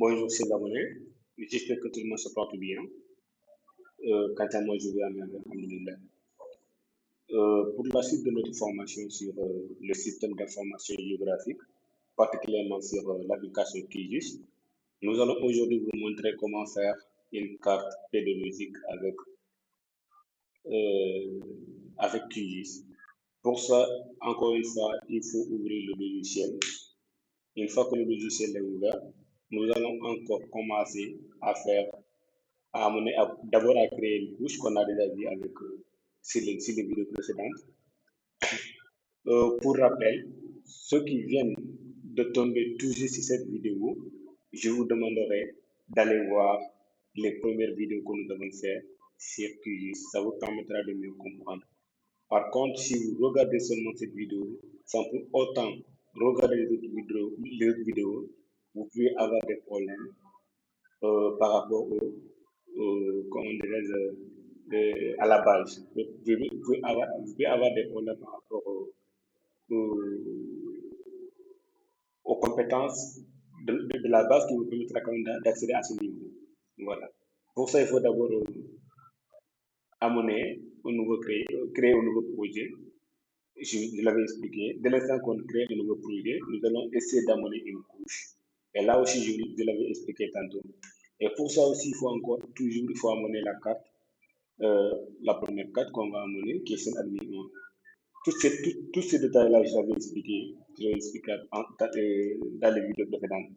Bonjour, c'est l'abonné. J'espère que tout le monde se porte bien. Quant à moi, je vais à merveille, alhamdoulilah. Pour la suite de notre formation sur le système d'information géographique, particulièrement sur l'application QGIS, nous allons aujourd'hui vous montrer comment faire une carte pédologique euh, avec QGIS. Pour ça, encore une fois, il faut ouvrir le logiciel. Une fois que le logiciel est ouvert, nous allons encore commencer à amener d'abord à créer une couche qu'on a déjà vu avec sur les vidéos précédentes. Pour rappel, ceux qui viennent de tomber tout juste sur cette vidéo, je vous demanderai d'aller voir les premières vidéos que nous avons faites sur QGIS. Ça vous permettra de mieux comprendre. Par contre, si vous regardez seulement cette vidéo, sans pour autant regarder les autres vidéos, vous pouvez avoir des problèmes par rapport comment à la base. Vous pouvez avoir des problèmes par rapport aux compétences de la base qui vous permettra quand même d'accéder à ce niveau. Voilà. Pour ça, il faut d'abord amener créer un nouveau projet. Je l'avais expliqué. Dès l'instant qu'on crée un nouveau projet, nous allons essayer d'amener une couche. Et là aussi, je l'avais expliqué tantôt. Et pour ça aussi, il faut amener la carte, la première carte qu'on va amener, qui est celle admin. Tous ces détails-là, je l'avais expliqué dans les vidéos précédentes.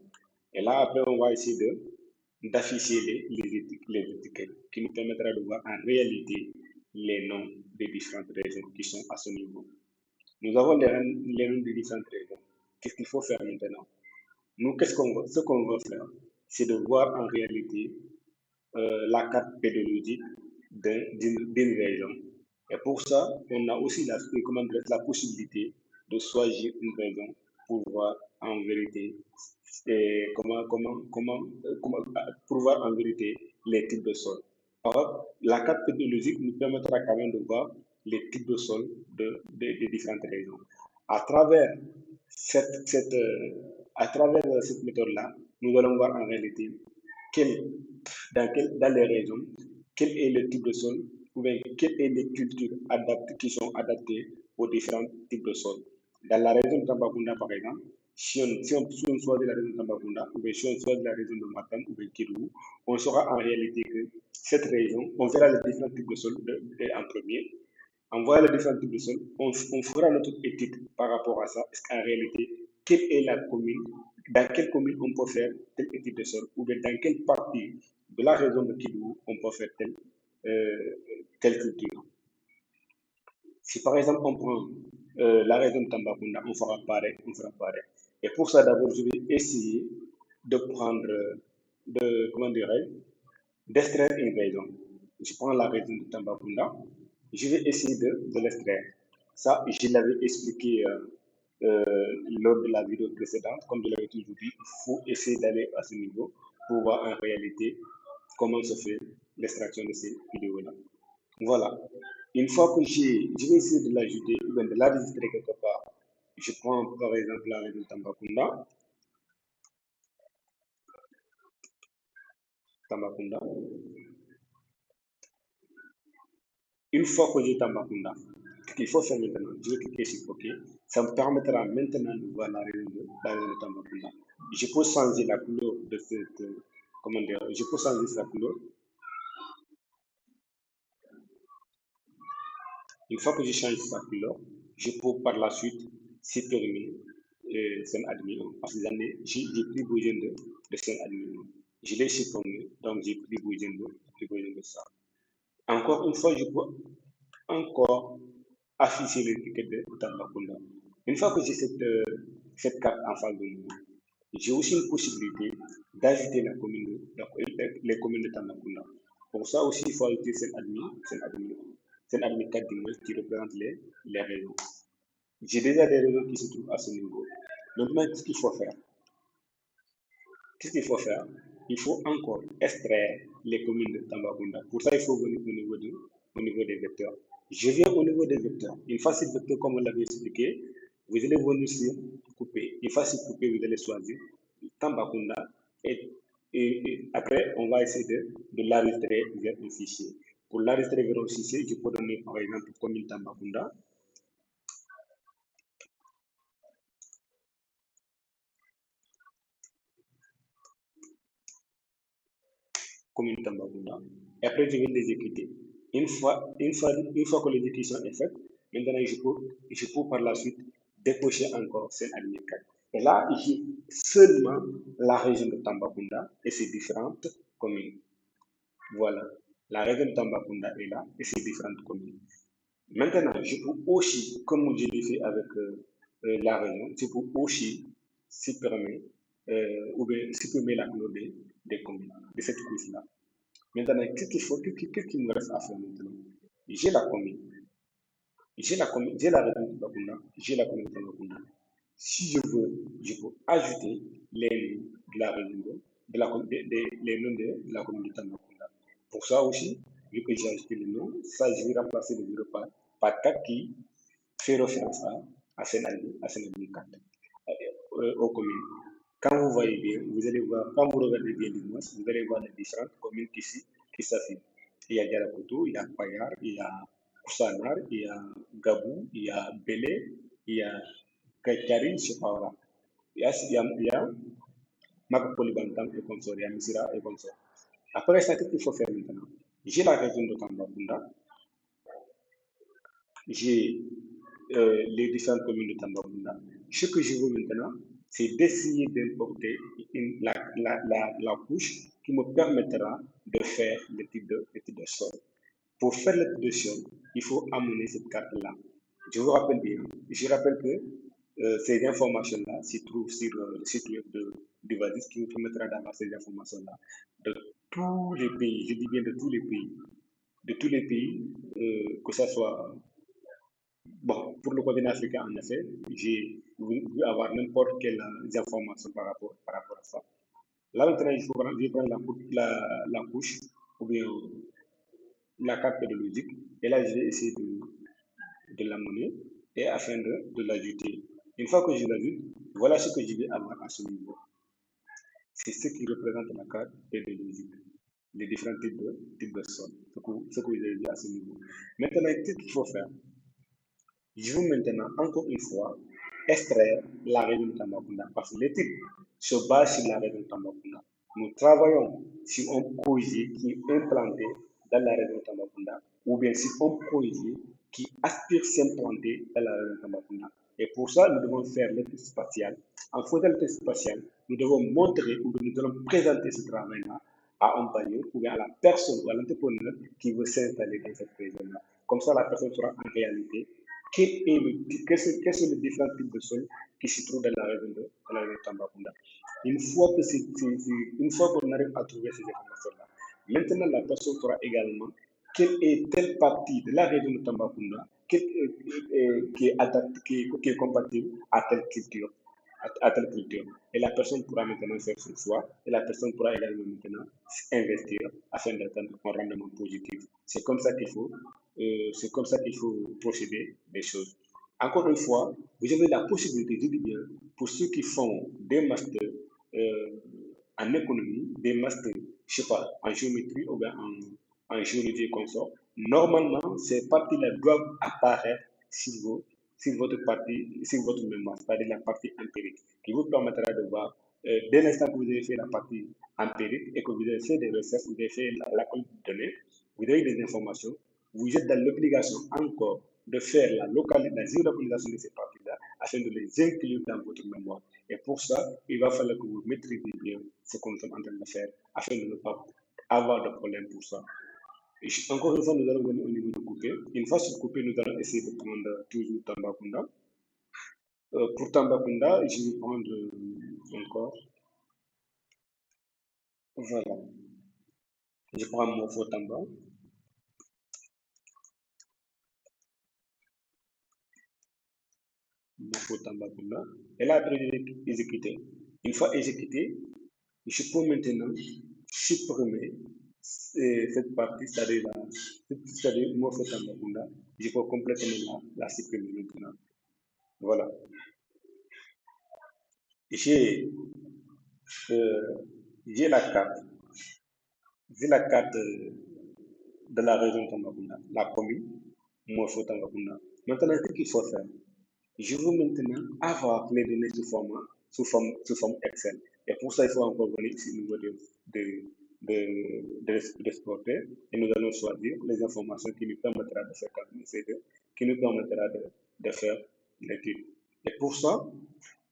Et là, après, on va essayer d'afficher les étiquettes qui nous permettra de voir en réalité les noms des différentes régions qui sont à ce niveau. Nous avons les noms des différentes régions. Qu'est-ce qu'il faut faire maintenant? Nous, ce qu'on va faire, c'est de voir en réalité la carte pédologique d'une région. Et pour ça, on a aussi la possibilité de choisir une région pour voir en vérité pour voir en vérité les types de sol. Alors, la carte pédologique nous permettra quand même de voir les types de sol des différentes régions. À travers cette méthode-là, nous allons voir en réalité dans les régions, quel est le type de sol ou bien quelles sont les cultures qui sont adaptées aux différents types de sol. Dans la région de Tambacounda, par exemple, si on choisit la région de Tambacounda, ou bien si on choisit la région de Matam ou bien Kirou, on saura en réalité que cette région, on verra les différents types de sol en premier. En voyant les différents types de sol, on fera notre étude par rapport à ça. Est-ce qu'en réalité, quelle est la commune, dans quelle commune on peut faire telle étude de sol, ou bien dans quelle partie de la région de Kidou on peut faire telle culture. Si par exemple on prend la région de Tambacounda, on fera pareil. Et pour ça, d'abord, je vais essayer de prendre, d'extraire une région. Je prends la région de Tambacounda, je vais essayer de l'extraire. Ça, je l'avais expliqué lors de la vidéo précédente. Comme je l'avais toujours dit, il faut essayer d'aller à ce niveau pour voir en réalité comment se fait l'extraction de ces vidéos-là. Voilà. Une fois que je vais essayer de l'ajouter, ou bien de l'enregistrer quelque part. Je prends par exemple la région de Tambacounda. Une fois que j'ai Tambacounda, ce qu'il faut faire maintenant, je vais cliquer sur OK. Ça me permettra maintenant de voir la région de Tambacounda. Je peux changer la couleur de cette. Comment dire? Je peux changer sa couleur. Une fois que je change sa couleur, je peux par la suite supprimer scène admin parce que j'ai plus besoin de scène admin. Je l'ai supprimé, donc j'ai plus besoin de ça. Encore une fois, je peux encore afficher l'étiquette de Tambacounda. Une fois que j'ai cette carte en face de moi, j'ai aussi une possibilité d'ajouter les communes de Tambacounda. Pour ça aussi, il faut ajouter cette admin 4 qui représente les régions. J'ai déjà des régions qui se trouvent à ce niveau. Maintenant, qu'est-ce qu'il faut faire? Il faut encore extraire les communes de Tambacounda. Pour ça, il faut venir au niveau des vecteurs. Je viens au niveau des vecteurs. Une fois ces vecteurs, comme on l'avait expliqué, vous allez venir sur couper. Une fois sur couper, vous allez choisir Tambacounda et et après, on va essayer de l'enregistrer vers un fichier. Pour l'enregistrer vers un fichier, je peux donner par exemple commune Tambacounda. Commune Tambacounda. Et après, je vais l'exécuter. Une fois que l'exécution est faite, maintenant je peux par la suite décocher encore cette admin 4. Et là, j'ai seulement la région de Tambacounda et ses différentes communes. Voilà. La région de Tambacounda est là et ses différentes communes. Maintenant, je peux aussi, comme je l'ai fait avec la région, je peux aussi supprimer, ou bien supprimer la couleur des communes, de cette couche-là. Maintenant, qu'est-ce qu'il me reste à faire maintenant? J'ai la commune, j'ai la région de Tambacounda, j'ai la commune de Tambacounda. Si je veux, je peux ajouter les noms de la région les noms de la commune de Tambacounda. Pour ça aussi, vu que j'ai ajouté les noms, ça, je vais remplacer le 0 par 4 qui fait référence à Sénalbi, à Sénalbi 4, aux communes. Quand vous voyez bien, vous allez voir, quand vous regardez bien l'image, vous allez voir les différentes communes qui s'affichent. Il y a Diarakoto, il y a Payar, il y a Koussanar, il y a Gabou, il y a Belé, il y a Kaikari, je sais pas, voilà. Il y a Makapoli Bantam et consort, il y a Misira et consort. Après ça, qu'est-ce qu'il faut faire maintenant? J'ai la région de Tambacounda, j'ai les différentes communes de Tambacounda. Ce que je veux maintenant, c'est d'essayer d'importer la couche qui me permettra de faire le type de sol. Pour faire le type de sol, il faut amener cette carte-là. Je vous rappelle bien, je rappelle que ces informations-là se trouvent sur le site web de Vadis qui vous permettra d'avoir ces informations-là de tous les pays, je dis bien de tous les pays, que ce soit. Bon, pour le continent africain, en effet, j'ai voulu avoir n'importe quelle information par rapport à ça. Là, maintenant, je prends la couche ou bien la carte pédologique et là, je vais essayer de l'amener et afin de l'ajouter. Une fois que je l'ajoute, voilà ce que je vais avoir à ce niveau. C'est ce qui représente la carte pédologique, les différents types de sols, ce que vous avez vu à ce niveau. Maintenant, qu'est-ce qu'il faut faire? Je veux maintenant, encore une fois, extraire la région de Tambacounda parce que l'étude se base sur la région de Tambacounda. Nous travaillons sur un projet qui est implanté dans la région de Tambacounda ou bien sur un projet qui aspire s'implanter dans la région de Tambacounda. Et pour ça, nous devons faire l'étude spatiale. En faisant l'étude spatiale, nous devons montrer ou nous devons présenter ce travail-là à un bailleur ou bien à la personne ou à l'entrepreneur qui veut s'installer dans cette région-là. Comme ça, la personne sera en réalité quels sont les différents types de sols qui se trouvent dans la région de Tambacounda. Une fois qu'on arrive à trouver ces informations-là, maintenant la personne saura également quelle est telle partie de la région de Tambacounda qui est adaptée, qui est compatible à telle culture. Et la personne pourra maintenant faire son choix et la personne pourra également maintenant investir afin d'atteindre un rendement positif. C'est comme ça qu'il faut procéder des choses. Encore une fois, vous avez la possibilité, je dis bien, pour ceux qui font des masters euh, en économie, des masters, je sais pas, en géométrie ou bien en géologie et consort, normalement, ces parties-là doivent apparaître sur votre partie, sur votre mémoire, c'est-à-dire la partie empirique, qui vous permettra de voir, dès l'instant que vous avez fait la partie empirique et que vous avez fait des recherches, vous avez fait la collecte de données, vous avez des informations, vous êtes dans l'obligation encore de faire la géolocalisation de ces parties-là afin de les inclure dans votre mémoire. Et pour ça, il va falloir que vous maîtrisez bien ce que nous sommes en train de faire afin de ne pas avoir de problème pour ça. Et encore une fois, nous allons venir au niveau de couper. Une fois sur coupé, nous allons essayer de prendre toujours Tambacounda. Pour Tambacounda, je vais prendre encore. Voilà. Je prends mon faux Tamba. Mon faux Tambacounda. Et là, après, je vais exécuter. Une fois exécuté, je peux maintenant supprimer cette partie, c'est-à-dire mon faux Tambacounda. Je peux complètement la supprimer maintenant. Voilà. J'ai j'ai la carte, j'ai la carte de la région de Tambacounda, la commune, Morpho Tambacounda. Maintenant, ce qu'il faut faire, je veux maintenant avoir les données sous forme Excel. Et pour ça, il faut encore venir ici au niveau de, d'exporter et nous allons choisir les informations qui nous permettra de faire calculer ces deux, qui nous permettra de faire l'étude. Et pour ça,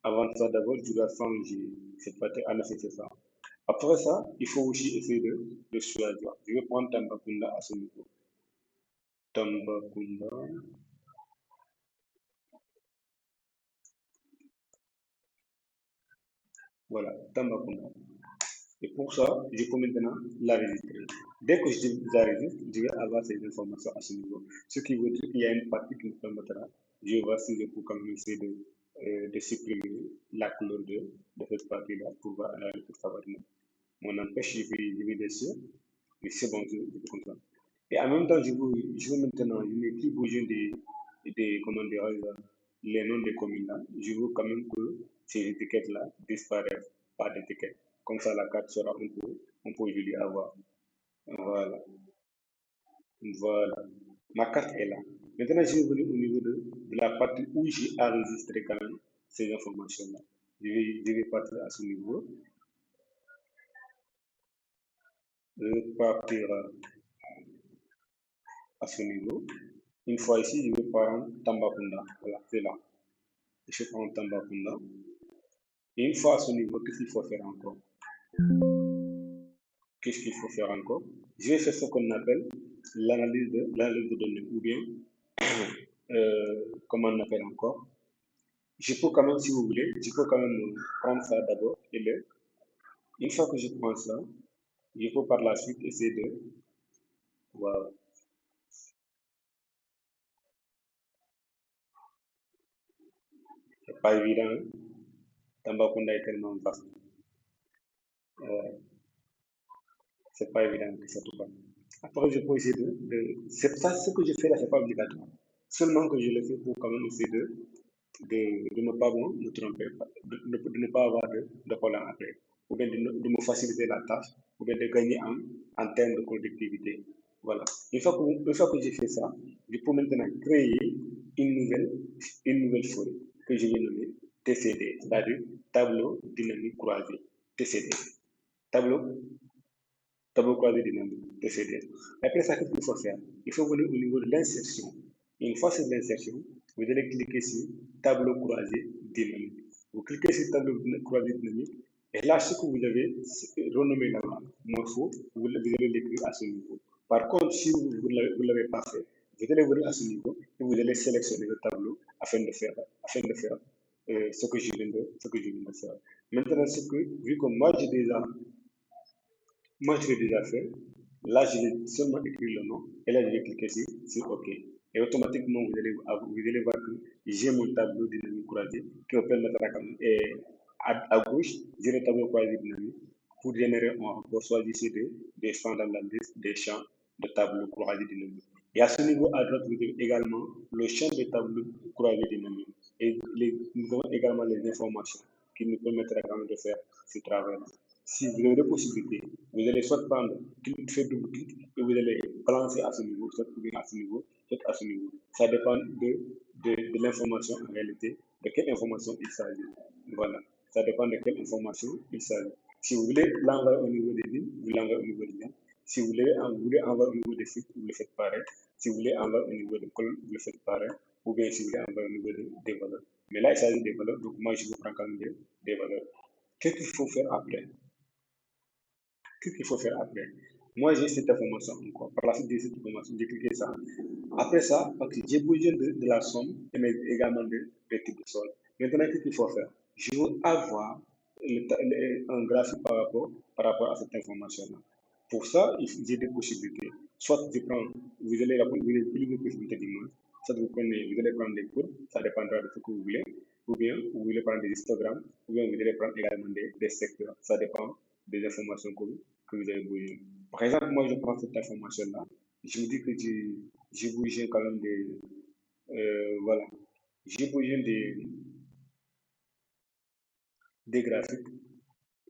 avant ça, d'abord, tu dois changer cette partie à ça. Après ça, il faut aussi essayer de choisir. Je vais prendre Tambacounda à ce niveau. Tambacounda, voilà, Tambacounda. Et pour ça, je peux maintenant la registrer. Dès que je la registre, je vais avoir ces informations à ce niveau. Ce qui veut dire qu'il y a une partie qui me permettra, je vais voir si je peux quand même essayer de supprimer la couleur de cette partie-là pour voir pour savoir mon empêche, je vais dessus, et c'est bon, je peux comprendre. Et en même temps, je veux maintenant, je n'ai plus besoin comment dire, les noms des communes là. Je veux quand même que ces étiquettes-là disparaissent par d'étiquettes. Comme ça, la carte sera on peut aujourd'hui avoir. Voilà. Voilà. Ma carte est là. Maintenant, je vais venir au niveau de la partie où j'ai enregistré quand même ces informations-là. Je vais partir à ce niveau. Je vais partir à ce niveau. Une fois ici, je vais prendre Tambacounda. Voilà, c'est là. Je prends Tambacounda. Et une fois à ce niveau, qu'est-ce qu'il faut faire encore? Qu'est-ce qu'il faut faire encore? Je vais faire ce qu'on appelle l'analyse de données, ou bien, comment on appelle encore? Je peux quand même, si vous voulez, je peux quand même prendre ça d'abord une fois que je prends ça, je peux par la suite essayer voilà, c'est pas évident, hein. Tambacounda est tellement vaste. Euh, c'est pas évident que ça tout va. Après, je peux essayer c'est ça, ce que je fais là, c'est pas obligatoire. Seulement que je le fais pour quand même essayer de ne pas me tromper, de ne pas avoir de problème après, ou bien de me faciliter la tâche, ou bien de gagner en termes de productivité. Voilà. Une fois que j'ai fait ça, je peux maintenant créer une nouvelle, une nouvelle feuille que je vais nommer TCD, c'est-à-dire tableau dynamique croisé. TCD. Tableau tableau croisé dynamique, TCD. Après ça, qu'est-ce qu'il faut faire? Il faut venir au niveau de l'insertion. Une fois sur l'insertion, vous allez cliquer sur tableau croisé dynamique. Vous cliquez sur tableau croisé dynamique et là, ce que vous avez renommé là-bas, morpho, vous allez l'écrire à ce niveau. Par contre, si vous ne l'avez pas fait, vous allez venir à ce niveau et vous allez sélectionner le tableau afin de faire ce que je viens de faire. Maintenant, vu que moi, je l'ai déjà fait. Là, je vais seulement écrire le nom et là, je vais cliquer sur OK. Et automatiquement, vous allez voir que j'ai mon tableau dynamique croisé qui me permettra quand même. Et à gauche, j'ai le tableau croisé dynamique. Pour générer un rapport, choisissez des champs dans la liste des champs de tableau croisé dynamique. Et à ce niveau, à droite, vous avez également le champ de tableau croisé dynamique. Et nous avons également les informations qui nous permettra quand même de faire ce travail. Si vous avez la possibilité, vous allez soit prendre, faire double clic et vous allez balancer à ce niveau, soit à ce niveau, soit à ce niveau. Ça dépend de l'information en réalité, de quelle information il s'agit. Voilà. Ça dépend de quelle information il s'agit. Si vous voulez l'envoyer au niveau des lignes, vous l'envoyez au niveau des lignes. Si vous voulez envoyer au niveau des sites, vous le faites pareil. Si vous voulez envoyer au niveau des colonnes, vous le faites pareil. Ou bien si vous voulez envoyer au niveau des valeurs. Mais là, il s'agit des valeurs, donc moi, je vous prends quand même des valeurs. Qu'est-ce qu'il faut faire après? Qu'est-ce qu'il faut faire après? Moi, j'ai cette information encore. Par la suite de cette information, j'ai cliqué ça. Après ça, parce que j'ai besoin de la somme et mais également des types de sol. Maintenant, qu'est-ce qu'il faut faire? Je veux avoir un graphique par rapport à cette information-là. Pour ça, j'ai des possibilités. Soit vous avez plusieurs possibilités du moins. Soit vous allez prendre des cours, ça dépendra de ce que vous voulez. Ou bien vous voulez prendre des histogrammes, ou bien vous allez prendre également des secteurs. Ça dépend des informations que vous avez besoin. Par exemple, moi, je prends cette information-là. Je me dis que j'ai besoin quand même voilà, j'ai besoin des graphiques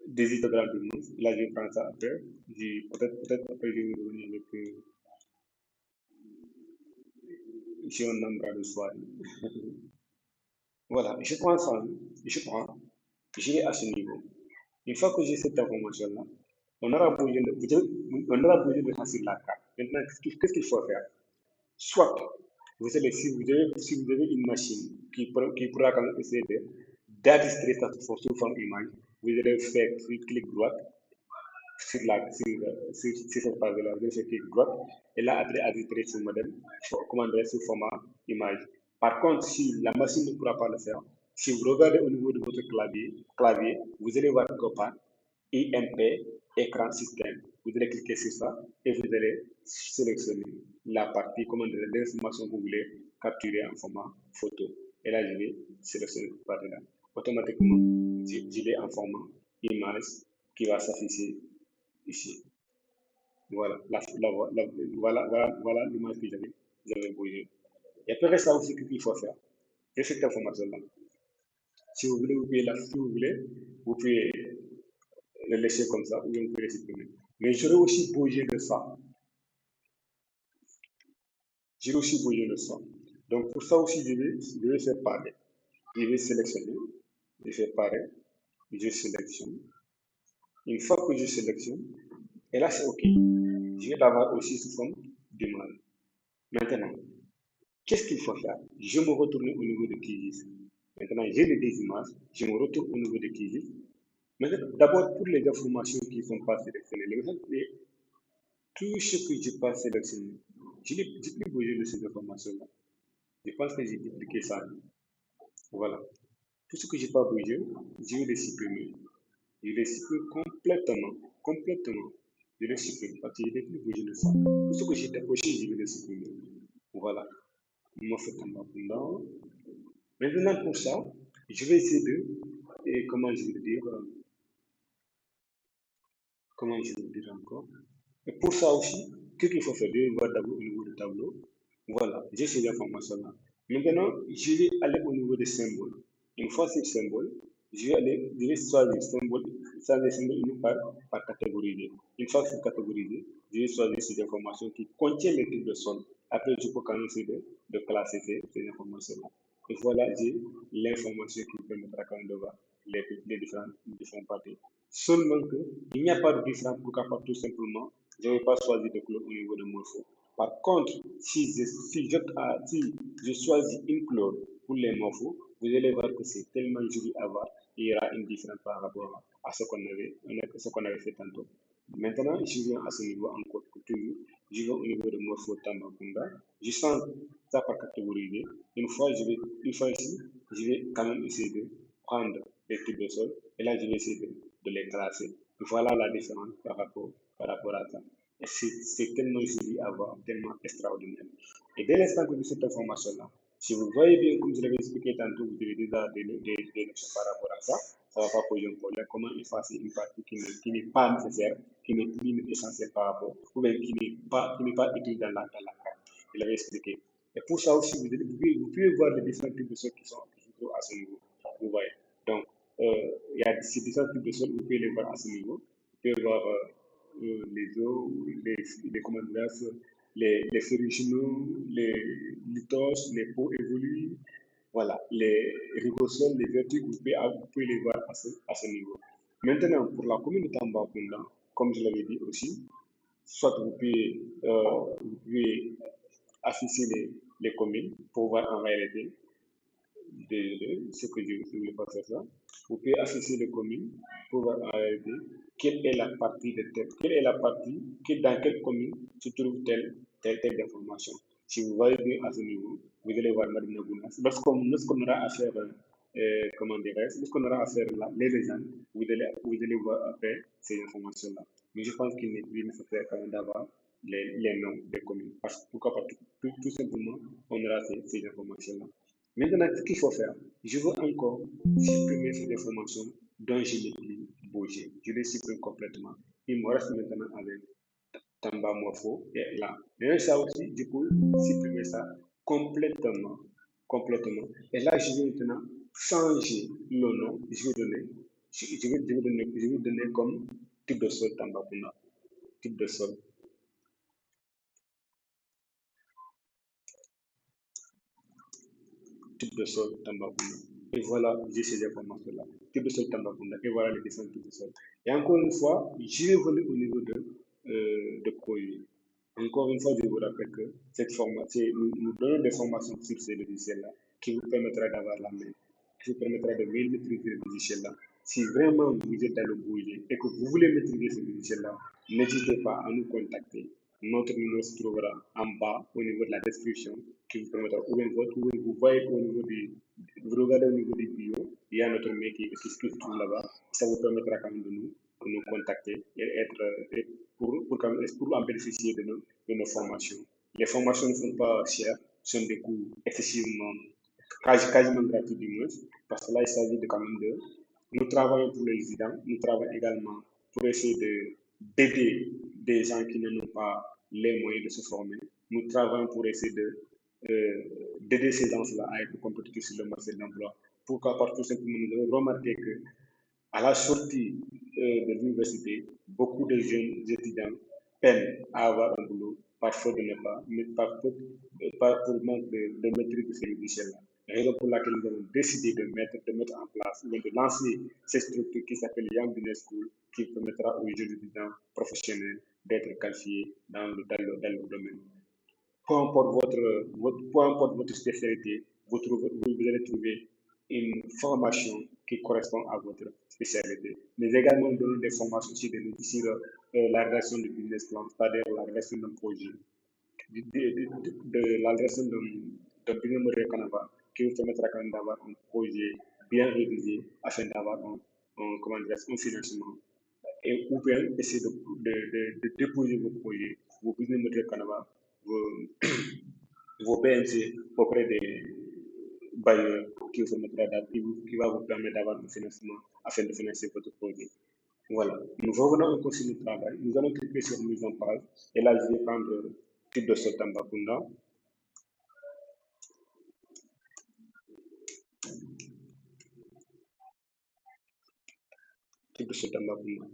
des histogrammes du monde. Là, je vais prendre ça après. Peut-être après, je vais revenir avec si on nombre de soir. Voilà, je prends ça, je vais à ce niveau. Une fois que j'ai cette information-là, on aura besoin de passer la carte. Maintenant, qu'est-ce qu'il faut faire? Soit, si vous avez une machine qui pourra quand même essayer d'addister ça sous forme image, vous allez faire clic droit sur cette page-là, vous allez faire clic droit, et là, après, addister ce modèle, comment dire, sous format image. Par contre, si la machine ne pourra pas le faire, si vous regardez au niveau de votre clavier, vous allez voir quelque part IMP, écran système. Vous allez cliquer sur ça et vous allez sélectionner la partie, comment dire, l'information que vous voulez capturer en format photo. Et là, je vais sélectionner cette partie-là. Automatiquement, je vais en format image qui va s'afficher ici. Voilà, voilà l'image que j'avais bougé. Et après ça aussi, qu'est-ce qu'il faut faire? Et cette information-là, si vous voulez, si vous voulez, vous pouvez le laisser comme ça ou bien vous pouvez le supprimer. Mais j'aurais aussi bougé de ça. J'ai aussi bougé de ça. Donc pour ça aussi, je vais faire pareil. Je vais sélectionner, je fais pareil, je sélectionne. Une fois que je sélectionne, et là c'est OK. Je vais l'avoir aussi sous forme d'image. Maintenant, qu'est-ce qu'il faut faire? Je me retourne au niveau de QGIS. Maintenant, j'ai les images, je me retourne au niveau de QGIS. Maintenant, d'abord, pour les informations qui ne sont pas sélectionnées, tout ce que je n'ai pas sélectionné, je n'ai plus besoin de ces informations-là. Je pense que j'ai dupliqué ça. Voilà. Tout ce que je n'ai pas besoin, je vais les supprimer. Je les supprime complètement. Complètement. Je les supprime parce que je n'ai plus besoin de ça. Tout ce que j'ai décoché, je vais les supprimer. Voilà. On fait un là. Maintenant, pour ça, je vais essayer de, et comment je vais le dire, comment je vais le dire encore. Et pour ça aussi, qu'est-ce qu'il faut faire? Je vais voir d'abord au niveau du tableau. Voilà, j'ai ces informations-là. Maintenant, je vais aller au niveau des symboles. Une fois ces symboles, je vais choisir symbole, ça les symboles uniques par catégorie. Une fois que c'est catégorisé, je vais choisir ces informations qui contiennent les types de sol. Après, je peux quand même essayer de classer ces informations-là. Et voilà, j'ai l'information qui me permettra quand même de voir les différentes parties. Seulement que, il n'y a pas de différence, pourquoi pas tout simplement, je ne vais pas choisir de couleur au niveau de morpho. Par contre, si je choisis une couleur pour les morphos, vous allez voir que c'est tellement joli à voir. Il y aura une différence par rapport à ce qu'on avait fait tantôt. Maintenant, je viens à ce niveau encore toujours. Je vais au niveau de morpho Tambakunda. Je sens ça par catégorie. Une fois ici, je vais quand même essayer de prendre les types de sol et là, je vais essayer de les classer. Voilà la différence par rapport à ça. Et c'est tellement joli à voir, tellement extraordinaire. Et dès l'instant que vous cette information-là, si vous voyez bien, comme je l'avais expliqué tantôt, vous avez déjà des notions par rapport à ça, ça ne va pas poser un problème. Comment effacer une partie qui n'est pas nécessaire, qui n'est plus essentielle par rapport, ou bien qui n'est pas utile dans la carte. Je l'avais expliqué. Et pour ça aussi, vous pouvez voir les différents types de choses qui se trouvent à ce niveau. Vous voyez. Donc, il y a ces différents types de choses, vous pouvez les voir à ce niveau. Vous pouvez voir les eaux, comment dire, les ferrugineux, les lithos, les peaux évoluées, voilà, les ribosomes, les vertiges, vous pouvez les voir à ce niveau. Maintenant, pour la commune de Tambacounda, comme je l'avais dit aussi, soit vous pouvez afficher les communes pour voir en réalité ce que je ne voulais pas faire ça. Vous pouvez afficher les communes pour voir en réalité quelle est la partie de telle, quelle est la partie, dans quelle commune se trouve telle information. Si vous voyez bien à ce niveau, vous allez voir Madina Gounas. Lorsqu'on aura à faire, comment dirais-je, lorsqu'on aura à faire les légendes, vous allez voir après ces informations-là. Mais je pense qu'il n'est plus nécessaire quand même d'avoir les noms des communes. Parce que pourquoi pas tout simplement, on aura ces informations-là. Maintenant, ce qu'il faut faire, je veux encore supprimer ces informations dont je n'ai plus bougé. Je les supprime complètement. Il me reste maintenant avec Tamba Morpho et là. Et ça aussi, du coup, supprimer ça complètement. Complètement. Et là, je vais maintenant changer le nom. Je vais donner je vais donner comme type de sol Tambacounda. Type de sol. Type de sol Tambacounda. Et voilà, j'ai ces informations-là. Type de sol Tambacounda. Et voilà les différents types de sol. Et encore une fois, je vais venir au niveau de projet. Encore une fois, je vous rappelle que cette formation, nous donnons des formations sur ces logiciels-là qui vous permettra d'avoir la main, qui vous permettra de bien maîtriser ces logiciels-là. Si vraiment vous êtes dans le projet et que vous voulez maîtriser ces logiciels-là, n'hésitez pas à nous contacter. Notre numéro se trouvera en bas au niveau de la description qui vous permettra, ou bien vous voyez au niveau vous regardez au niveau du bio, il y a notre mail qui se trouve là-bas. Ça vous permettra quand même de nous contacter et être, pour en bénéficier de nos formations. Les formations ne sont pas chères, sont des coûts excessivement, quasiment gratuits du moins, parce que là, il s'agit de quand même de. Nous travaillons pour les résidents, nous travaillons également pour essayer d'aider des gens qui n'en ont pas les moyens de se former. Nous travaillons pour essayer d'aider ces gens-là à être compétitifs sur le marché de l'emploi. Pourquoi? Parce que tout simplement, nous avons remarqué que à la sortie de l'université, beaucoup de jeunes étudiants peinent à avoir un boulot par faute de ne pas, mais par pour manque de maîtrise de ces logiciels-là. Raison pour laquelle nous avons décidé de mettre en place, ou de lancer cette structure qui s'appelle Young Business School, qui permettra aux jeunes étudiants professionnels d'être qualifiés dans le domaine. Peu importe votre spécialité, vous allez trouver une formation qui correspond à votre spécialité. Mais également, nous donnons des formations sur la rédaction du business plan, c'est-à-dire la rédaction d'un projet, la rédaction d'un business model Canava, qui vous permettra quand même d'avoir un projet bien révisé afin d'avoir un financement ou bien essayer de déposer vos projets, vos business model Canava, vos, vos PNC auprès des bailleurs qui va vous permettre d'avoir un financement afin de financer votre projet. Voilà. Nous revenons encore sur le travail. Nous allons cliquer sur mise en page. Et là, je vais prendre le type de sol Tambacounda. Type de sol Tambacounda.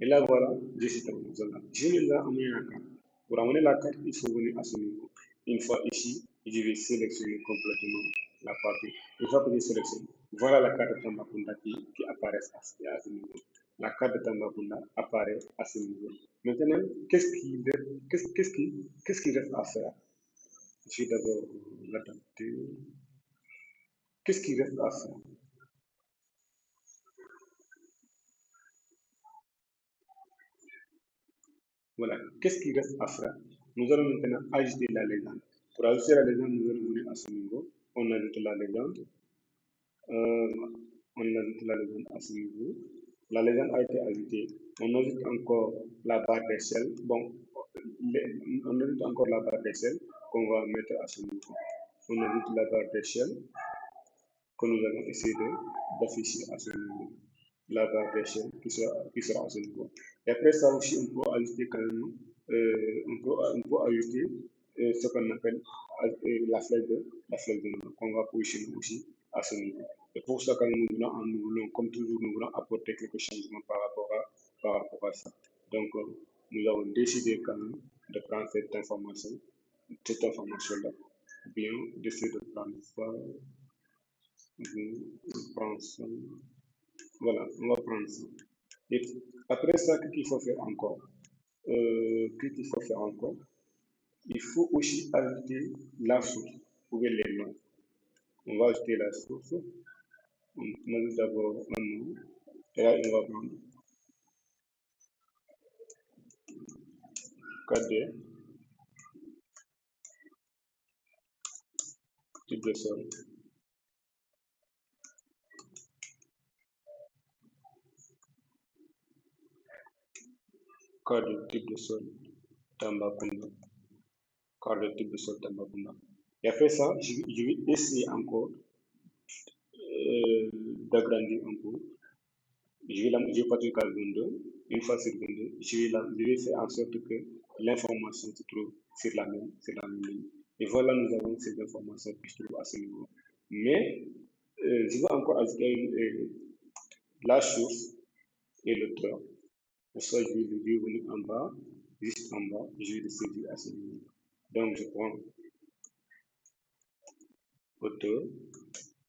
Et là, voilà, je suis dans la zone. Je vais là amener la carte. Pour amener la carte, il faut venir à ce niveau. Une fois ici, je vais sélectionner complètement la partie. Une fois que je sélectionne, voilà la carte de Tambacounda qui apparaît à ce niveau. La carte de Tambacounda apparaît à ce niveau. Maintenant, qu'est-ce qui reste à faire? Je vais d'abord l'adapter. Qu'est-ce qui reste à faire? Voilà. Qu'est-ce qui reste à faire? Nous allons maintenant ajouter la légende. Pour ajouter la légende, nous allons venir à ce niveau. On ajoute la légende. Euh, on ajoute la légende à ce niveau. La légende a été ajoutée. On ajoute encore la barre d'échelle. Bon, on ajoute encore la barre d'échelle qu'on va mettre à ce niveau. On ajoute la barre d'échelle que nous allons essayer d'afficher à ce niveau. La barre d'échelle qui sera à ce niveau. Et après ça aussi, on peut ajouter quand même, on peut ajouter ce qu'on appelle la flèche de nom qu'on va positionner aussi à ce niveau. Et pour ça, quand nous voulons, comme toujours, nous voulons apporter quelques changements par rapport à ça. Donc, nous avons décidé quand même de prendre cette information-là, ou bien d'essayer de prendre ça, de prendre ça. Voilà, on va prendre ça. Et après ça, qu'est-ce qu'il faut faire encore? Qu'est-ce qu'il faut faire encore? Il faut aussi ajouter la source, ou bien les noms. On va ajouter la source. On ajoute d'abord un nom. Et là, on va prendre KD, type de sol. KD, type de sol, Tambacounda. KD, type de sol, Tambacounda. Et après ça, je vais essayer encore d'agrandir un peu. Je vais partir à 22. Une fois sur 22, je vais faire en sorte que l'information se trouve sur la même ligne. Et voilà, nous avons ces informations qui se trouvent à ce niveau. Mais je vais encore ajouter la source et l'auteur. Pour ça, je vais venir en bas, juste en bas, je vais le saisir à ce niveau. Donc, je prends auteur,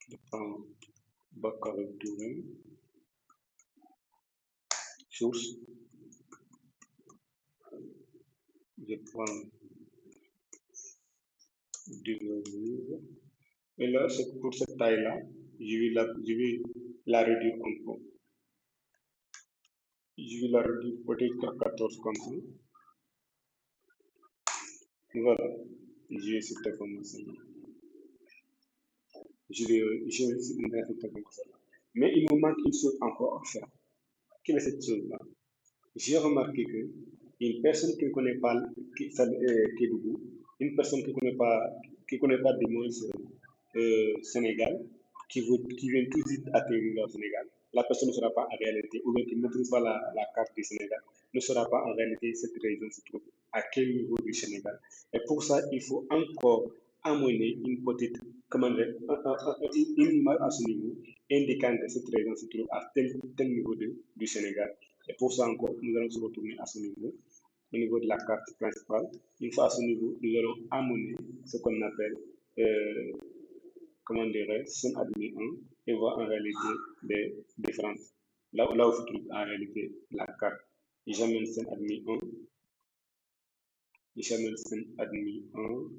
je prends Bakary Touré, source, je prends devenir, et là, pour cette taille-là, je vais la réduire un peu. Je vais la réduire peut-être à 14 comme ça. Voilà, j'ai cette information. Je vais cette information. Mais il me manque une chose encore à faire. Quelle est cette chose-là? J'ai remarqué que une personne qui ne connaît pas Kédougou, une personne qui connaît pas du moins Sénégal, qui vient tout de suite atterrir au Sénégal, la personne ne saura pas en réalité, ou bien qui ne maîtrise pas la carte du Sénégal, ne saura pas en réalité cette région se trouve à quel niveau du Sénégal. Et pour ça, il faut encore amener une petite, comment dire, une image à ce niveau, indiquant que cette région se trouve à tel niveau du Sénégal. Et pour ça encore, nous allons se retourner à ce niveau, au niveau de la carte principale. Une fois à ce niveau, nous allons amener ce qu'on appelle, comment dirais scène admis 1 et voir en réalité les différentes. Là où se trouve en réalité la carte. J'amène scène admis 1, j'amène scène admis 1.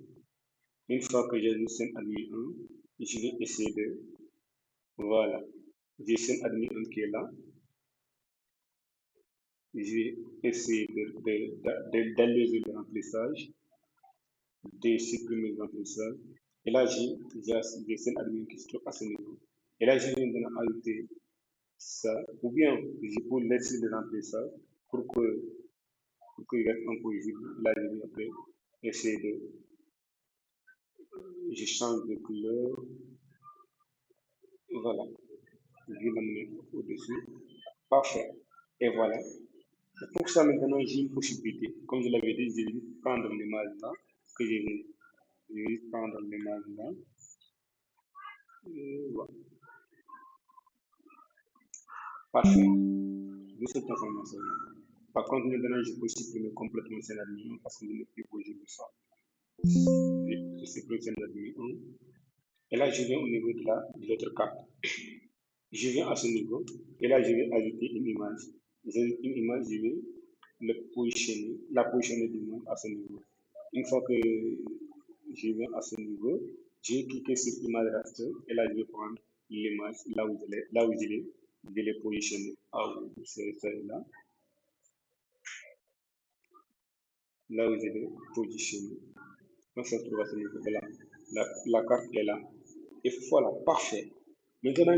Une fois que j'ai mis scène admis 1, je vais essayer de, voilà, j'ai scène admis 1 qui est là. J'ai essayé d'alléger le remplissage, de supprimer le remplissage. Et là, j'ai scène admin qui se trouve à ce niveau. Et là, je viens d'ajouter ça, ou bien je peux laisser le remplissage pour qu'il reste un peu visible. Là, je vais après essayer de, je change de couleur, voilà, je vais l'amener au-dessus, parfait, et voilà. Et pour ça, maintenant, j'ai une possibilité, comme je l'avais dit, je vais prendre l'image là, que je vais prendre l'image là, et voilà, parfait, de cette information là. Par contre, maintenant, je peux supprimer complètement cet admin parce que je n'ai plus besoin de ça. Je supprime cet admin 1. Et là, je viens au niveau de l'autre carte. Je viens à ce niveau. Et là, je vais ajouter une image. J'ajoute une image, je vais la positionner du moins à ce niveau. Une fois que je viens à ce niveau, je vais cliquer sur image raster. Et là, je vais prendre l'image là où je l'ai positionné. Ah oui, c'est celle-là. Là où je l'ai positionné. On se retrouve à ce niveau. Voilà. La carte est là. Et voilà, parfait. Maintenant,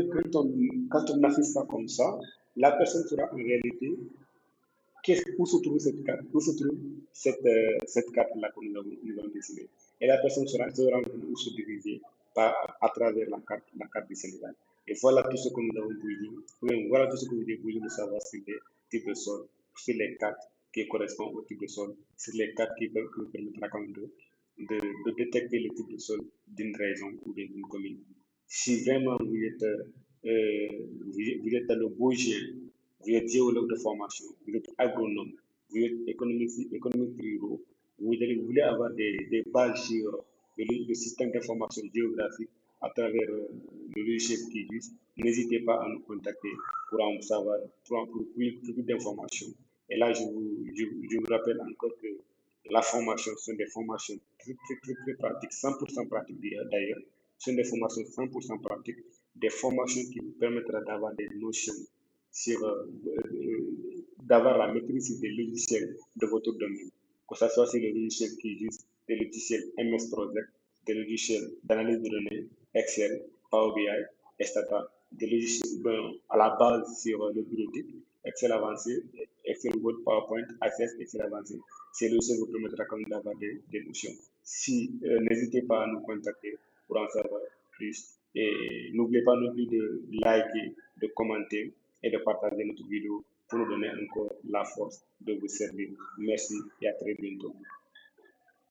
quand on affiche ça comme ça, la personne sera en réalité où se trouve cette carte, où se trouve cette carte-là que nous avons dessinée. Et la personne se rendre où se diriger à travers la carte du Sénégal. Et voilà tout ce que nous avons voulu dire. Voilà tout ce que vous avez voulu savoir sur les types de sol, sur les cartes qui correspondent au type de sol, sur les cartes qui peuvent nous permettre quand même de détecter le type de sol d'une région ou d'une commune. Si vraiment vous êtes dans le beau vous êtes géologue de formation, vous êtes agronome, vous êtes économiste ruraux, vous voulez avoir des bases sur le système d'information géographique à travers le logiciel qui existe, n'hésitez pas à nous contacter pour en savoir, pour plus d'informations. Et là, je vous rappelle encore que la formation sont des formations très pratiques, 100% pratiques d'ailleurs, sont des formations 100% pratiques, des formations qui vous permettront d'avoir des notions sur, d'avoir la maîtrise des logiciels de votre domaine, que ce soit sur les logiciels qui existent, des logiciels MS Project, des logiciels d'analyse de données, Excel, Power BI, etc. Des logiciels à la base sur le bureautique, Excel avancé, Excel Word, PowerPoint, Access, Excel avancé. Ces logiciels vous permettra quand même d'avoir des notions. Si, n'hésitez pas à nous contacter pour en savoir plus. Et n'oubliez pas non plus de liker, de commenter et de partager notre vidéo pour nous donner encore la force de vous servir. Merci et à très bientôt.